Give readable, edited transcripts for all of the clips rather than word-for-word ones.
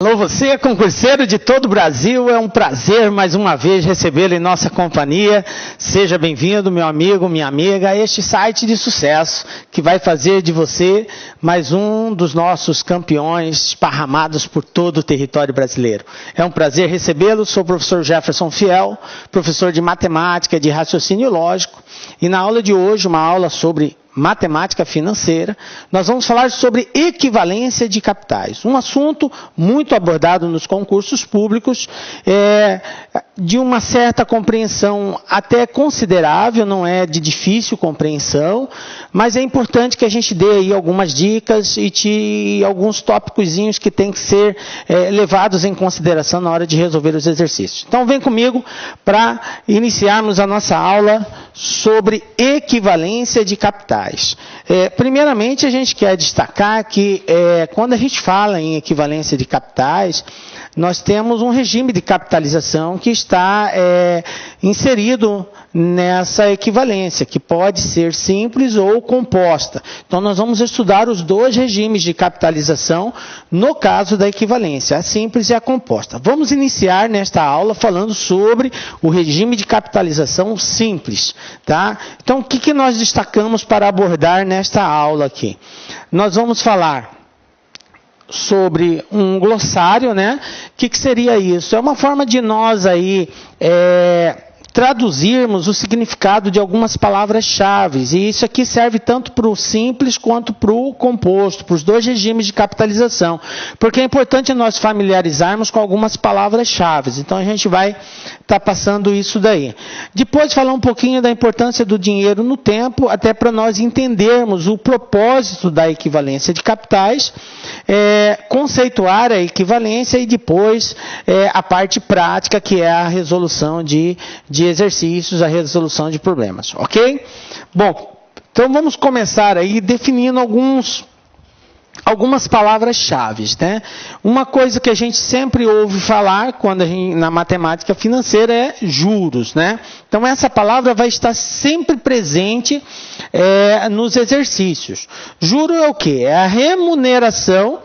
Alô você, concurseiro de todo o Brasil, é um prazer mais uma vez recebê-lo em nossa companhia. Seja bem-vindo, meu amigo, minha amiga, a este site de sucesso que vai fazer de você mais um dos nossos campeões esparramados por todo o território brasileiro. É um prazer recebê-lo, sou o professor Jefferson Fiel, professor de matemática e de raciocínio lógico, e na aula de hoje, uma aula sobre matemática financeira, nós vamos falar sobre equivalência de capitais, um assunto muito abordado nos concursos públicos, de uma certa compreensão até considerável, não é de difícil compreensão, mas é importante que a gente dê aí algumas dicas e alguns tópicozinhos que têm que ser levados em consideração na hora de resolver os exercícios. Então vem comigo para iniciarmos a nossa aula sobre equivalência de capitais. Primeiramente, a gente quer destacar que quando a gente fala em equivalência de capitais, nós temos um regime de capitalização que está inserido nessa equivalência, que pode ser simples ou composta. Então, nós vamos estudar os dois regimes de capitalização no caso da equivalência, a simples e a composta. Vamos iniciar nesta aula falando sobre o regime de capitalização simples, tá? Então, o que nós destacamos para abordar nesta aula aqui? Nós vamos falar sobre um glossário, né? O que seria isso? É uma forma de nós aí traduzirmos o significado de algumas palavras-chave. E isso aqui serve tanto para o simples quanto para o composto, para os dois regimes de capitalização. Porque é importante nós familiarizarmos com algumas palavras-chave. Então a gente vai estar passando isso daí. Depois falar um pouquinho da importância do dinheiro no tempo, até para nós entendermos o propósito da equivalência de capitais, conceituar a equivalência e depois a parte prática, que é a resolução de exercícios, a resolução de problemas, ok? Bom, então vamos começar aí definindo algumas palavras-chave, né? Uma coisa que a gente sempre ouve falar na matemática financeira é juros, né? Então essa palavra vai estar sempre presente nos exercícios. Juro é o quê? É a remuneração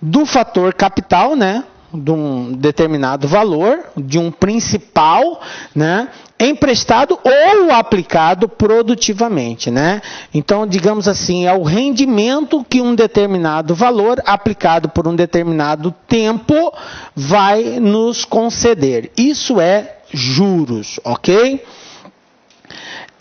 do fator capital, né? De um determinado valor, de um principal, né, emprestado ou aplicado produtivamente, né? Então, digamos assim, é o rendimento que um determinado valor aplicado por um determinado tempo vai nos conceder. Isso é juros, ok?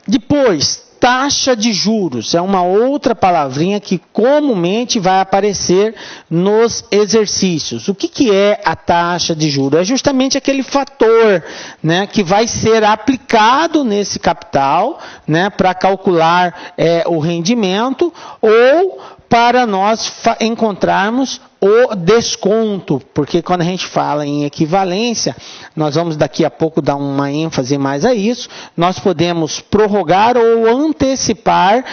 Depois, taxa de juros é uma outra palavrinha que comumente vai aparecer nos exercícios. O que é a taxa de juros? É justamente aquele fator, né, que vai ser aplicado nesse capital, né, para calcular o rendimento ou para nós encontrarmos o desconto, porque quando a gente fala em equivalência, nós vamos daqui a pouco dar uma ênfase mais a isso, nós podemos prorrogar ou antecipar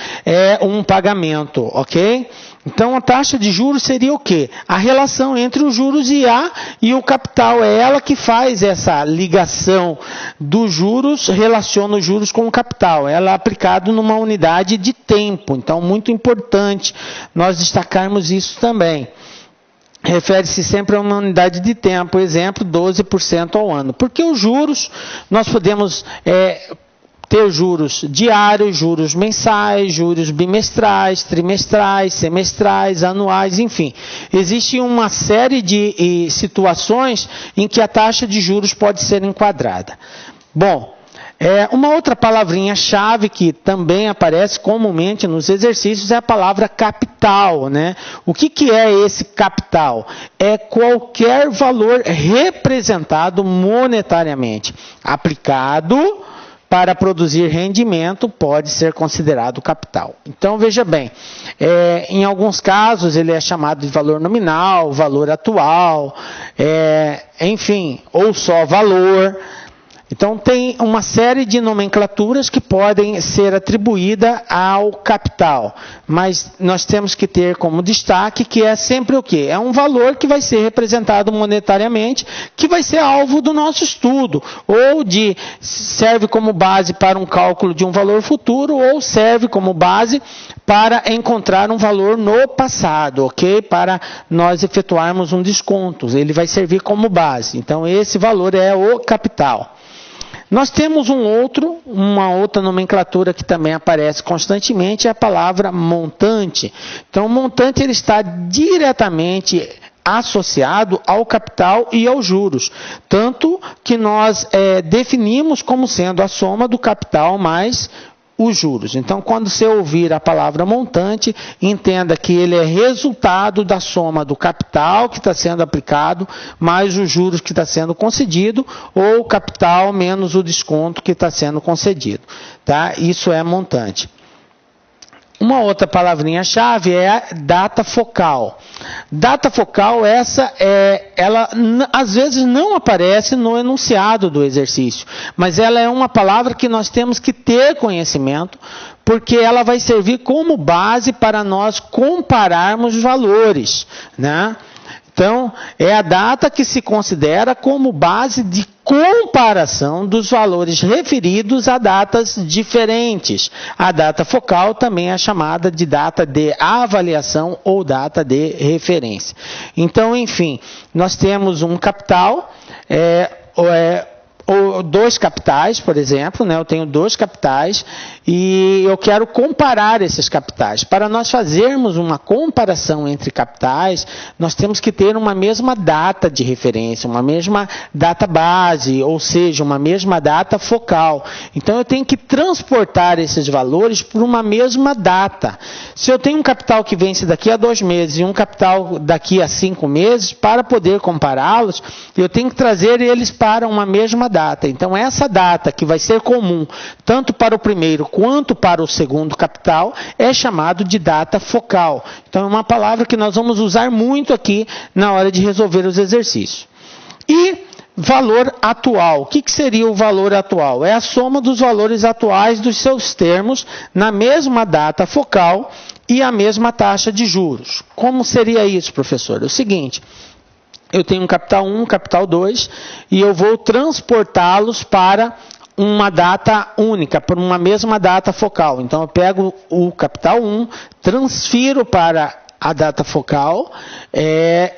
um pagamento, ok? Então, a taxa de juros seria o quê? A relação entre os juros e o capital. É ela que faz essa ligação dos juros, relaciona os juros com o capital. Ela é aplicada numa unidade de tempo. Então, muito importante nós destacarmos isso também. Refere-se sempre a uma unidade de tempo, exemplo, 12% ao ano. Porque os juros, nós podemos ter juros diários, juros mensais, juros bimestrais, trimestrais, semestrais, anuais, enfim. Existe uma série de situações em que a taxa de juros pode ser enquadrada. Bom, uma outra palavrinha-chave que também aparece comumente nos exercícios é a palavra capital, né? O que é esse capital? É qualquer valor representado monetariamente, aplicado para produzir rendimento, pode ser considerado capital. Então, veja bem, em alguns casos ele é chamado de valor nominal, valor atual, enfim, ou só valor. Então, tem uma série de nomenclaturas que podem ser atribuídas ao capital, mas nós temos que ter como destaque que é sempre o quê? É um valor que vai ser representado monetariamente, que vai ser alvo do nosso estudo, ou serve como base para um cálculo de um valor futuro, ou serve como base para encontrar um valor no passado, ok? Para nós efetuarmos um desconto, ele vai servir como base. Então, esse valor é o capital. Nós temos uma outra nomenclatura que também aparece constantemente, é a palavra montante. Então, o montante ele está diretamente associado ao capital e aos juros, tanto que nós definimos como sendo a soma do capital mais os juros. Então, quando você ouvir a palavra montante, entenda que ele é resultado da soma do capital que está sendo aplicado, mais os juros que está sendo concedido, ou o capital menos o desconto que está sendo concedido. Tá? Isso é montante. Uma outra palavrinha-chave é a data focal. Data focal, ela às vezes não aparece no enunciado do exercício, mas ela é uma palavra que nós temos que ter conhecimento, porque ela vai servir como base para nós compararmos valores, né? Então, é a data que se considera como base de comparação dos valores referidos a datas diferentes. A data focal também é chamada de data de avaliação ou data de referência. Então, enfim, nós temos um capital, ou dois capitais, por exemplo, né? Eu tenho dois capitais e eu quero comparar esses capitais. Para nós fazermos uma comparação entre capitais, nós temos que ter uma mesma data de referência, uma mesma data base, ou seja, uma mesma data focal. Então, eu tenho que transportar esses valores por uma mesma data. Se eu tenho um capital que vence daqui a 2 meses e um capital daqui a 5 meses, para poder compará-los, eu tenho que trazer eles para uma mesma data. Então, essa data que vai ser comum tanto para o primeiro quanto para o segundo capital é chamado de data focal. Então, é uma palavra que nós vamos usar muito aqui na hora de resolver os exercícios. E valor atual. O que seria o valor atual? É a soma dos valores atuais dos seus termos na mesma data focal e a mesma taxa de juros. Como seria isso, professor? É o seguinte: eu tenho um capital 1, um capital 2, e eu vou transportá-los para uma data única, para uma mesma data focal. Então, eu pego o capital 1, transfiro para a data focal,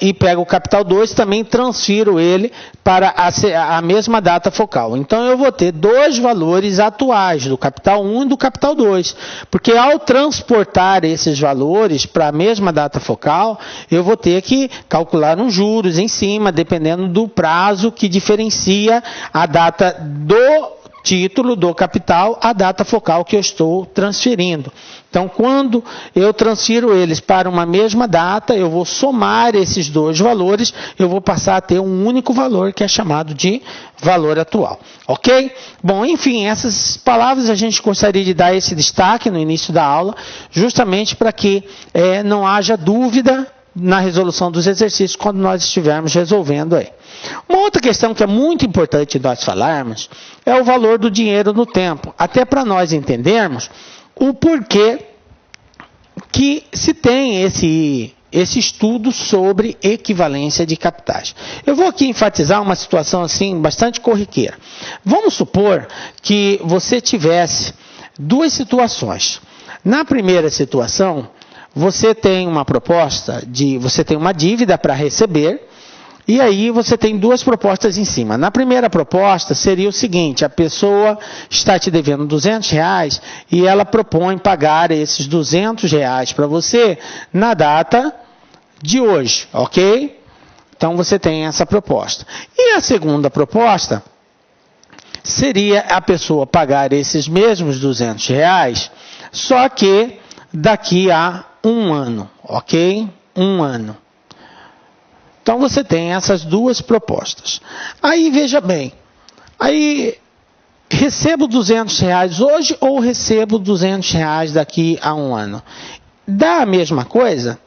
e pego o capital 2, também transfiro ele para a mesma data focal. Então, eu vou ter dois valores atuais, do capital 1 e do capital 2, porque ao transportar esses valores para a mesma data focal, eu vou ter que calcular uns juros em cima, dependendo do prazo que diferencia a data do título do capital, a data focal que eu estou transferindo. Então, quando eu transfiro eles para uma mesma data, eu vou somar esses dois valores, eu vou passar a ter um único valor, que é chamado de valor atual. Ok? Bom, enfim, essas palavras a gente gostaria de dar esse destaque no início da aula, justamente para que não haja dúvida na resolução dos exercícios quando nós estivermos resolvendo aí. Uma outra questão que é muito importante nós falarmos é o valor do dinheiro no tempo, até para nós entendermos o porquê que se tem esse estudo sobre equivalência de capitais. Eu vou aqui enfatizar uma situação assim bastante corriqueira. Vamos supor que você tivesse duas situações. Na primeira situação, você tem uma você tem uma dívida para receber, e aí você tem duas propostas em cima. Na primeira proposta seria o seguinte: a pessoa está te devendo R$200 e ela propõe pagar esses R$200 para você na data de hoje, ok? Então você tem essa proposta. E a segunda proposta seria a pessoa pagar esses mesmos R$200, só que daqui a 1 ano, ok? 1 ano. Então, você tem essas duas propostas. Aí, veja bem, aí recebo R$200 hoje ou recebo R$200 daqui a 1 ano? Dá a mesma coisa?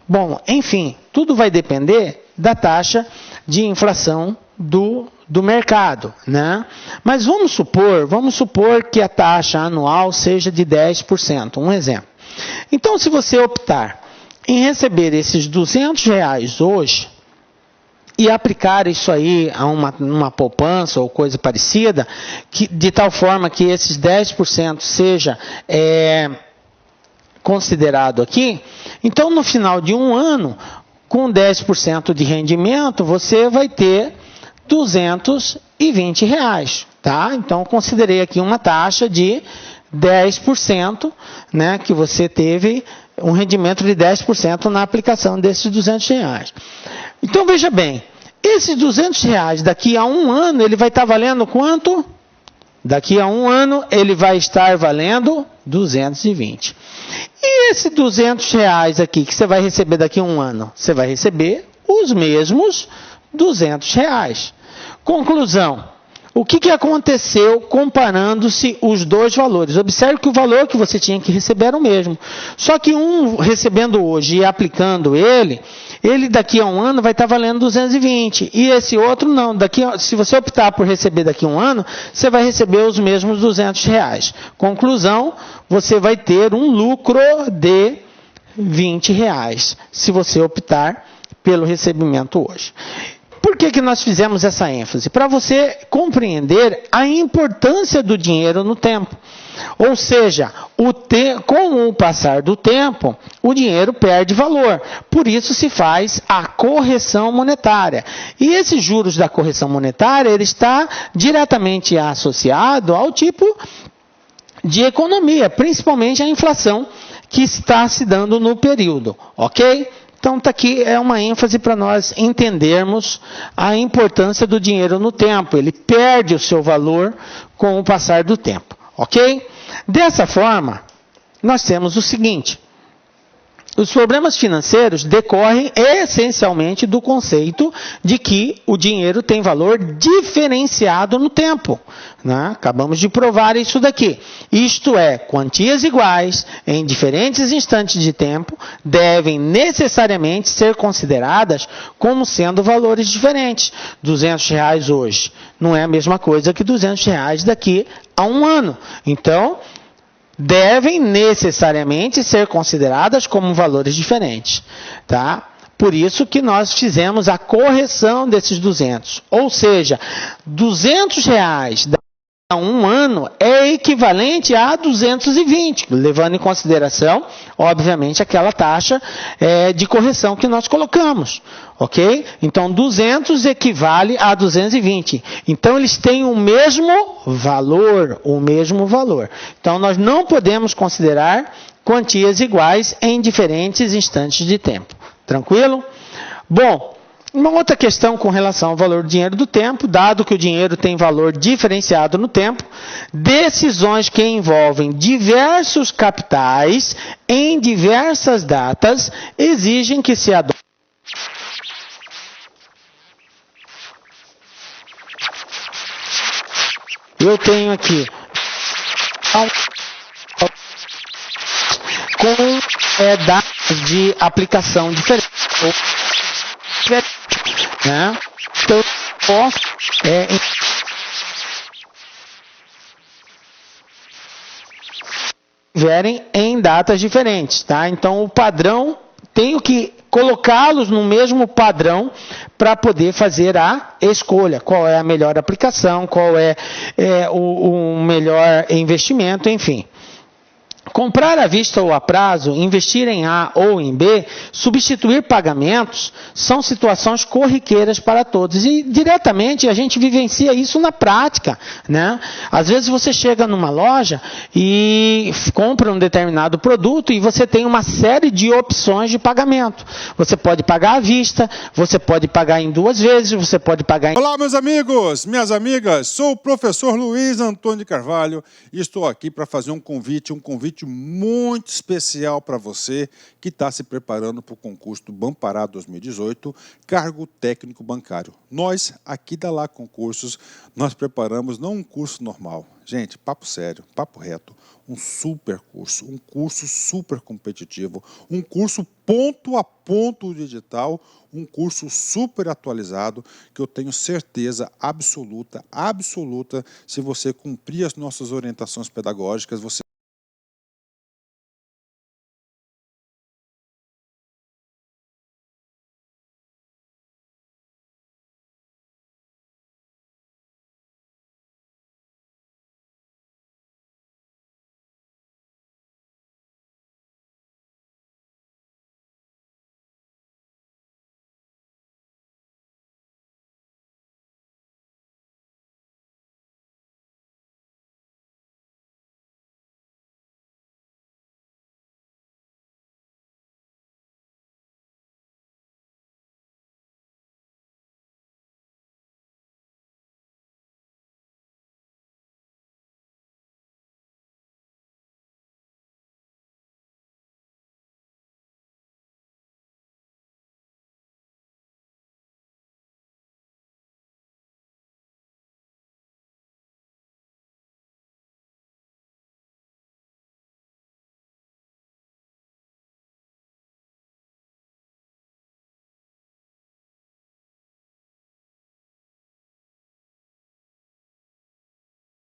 Bom, enfim, tudo vai depender da taxa de inflação do do mercado, né? Mas vamos supor que a taxa anual seja de 10%, um exemplo. Então, se você optar em receber esses R$200 hoje e aplicar isso aí a uma poupança ou coisa parecida, de tal forma que esses 10% seja considerado aqui, então no final de um ano, com 10% de rendimento, você vai ter R$220, tá? Então, considerei aqui uma taxa de 10%, né, que você teve um rendimento de 10% na aplicação desses R$200. Então, veja bem, esses R$200 daqui a um ano, ele vai estar valendo quanto? Daqui a um ano, ele vai estar valendo 220. E esse R$200 aqui, que você vai receber daqui a um ano? Você vai receber os mesmos R$200. Conclusão. O que aconteceu comparando-se os dois valores? Observe que o valor que você tinha que receber era o mesmo. Só que um recebendo hoje e aplicando ele daqui a um ano vai estar valendo 220. E esse outro não. Se você optar por receber daqui a um ano, você vai receber os mesmos R$200. Conclusão, você vai ter um lucro de R$20, se você optar pelo recebimento hoje. Por que nós fizemos essa ênfase? Para você compreender a importância do dinheiro no tempo. Ou seja, com o passar do tempo, o dinheiro perde valor. Por isso se faz a correção monetária. E esses juros da correção monetária, ele está diretamente associado ao tipo de economia, principalmente a inflação que está se dando no período, ok? Então, está aqui uma ênfase para nós entendermos a importância do dinheiro no tempo. Ele perde o seu valor com o passar do tempo, ok? Dessa forma, nós temos o seguinte. Os problemas financeiros decorrem essencialmente do conceito de que o dinheiro tem valor diferenciado no tempo, né? Acabamos de provar isso daqui. Isto é, quantias iguais em diferentes instantes de tempo devem necessariamente ser consideradas como sendo valores diferentes. R$200 hoje não é a mesma coisa que R$200 daqui a um ano. Então, devem necessariamente ser consideradas como valores diferentes, tá? Por isso que nós fizemos a correção desses 200. Ou seja, R$200 a um ano é equivalente a 220, levando em consideração, obviamente, aquela taxa de correção que nós colocamos, ok? Então, 200 equivale a 220. Então, eles têm o mesmo valor, Então, nós não podemos considerar quantias iguais em diferentes instantes de tempo. Tranquilo? Bom, uma outra questão com relação ao valor do dinheiro do tempo, dado que o dinheiro tem valor diferenciado no tempo, decisões que envolvem diversos capitais em diversas datas exigem que se adote. Eu tenho aqui com datas de aplicação diferentes. Né? Então, eu posso estiverem em datas diferentes, tá? Então, o padrão, tenho que colocá-los no mesmo padrão para poder fazer a escolha. Qual é a melhor aplicação, qual é o melhor investimento, enfim. Comprar à vista ou a prazo, investir em A ou em B, substituir pagamentos, são situações corriqueiras para todos. E diretamente a gente vivencia isso na prática, né? Às vezes você chega numa loja e compra um determinado produto e você tem uma série de opções de pagamento. Você pode pagar à vista, você pode pagar em 2 vezes, você pode pagar em... Olá, meus amigos, minhas amigas, sou o professor Luiz Antônio de Carvalho e estou aqui para fazer um convite convite muito especial para você que está se preparando para o concurso do Banpará 2018, cargo técnico bancário. Nós, aqui da Lá Concursos, nós preparamos não um curso normal. Gente, papo sério, papo reto, um super curso, um curso super competitivo, um curso ponto a ponto digital, um curso super atualizado, que eu tenho certeza absoluta, se você cumprir as nossas orientações pedagógicas, você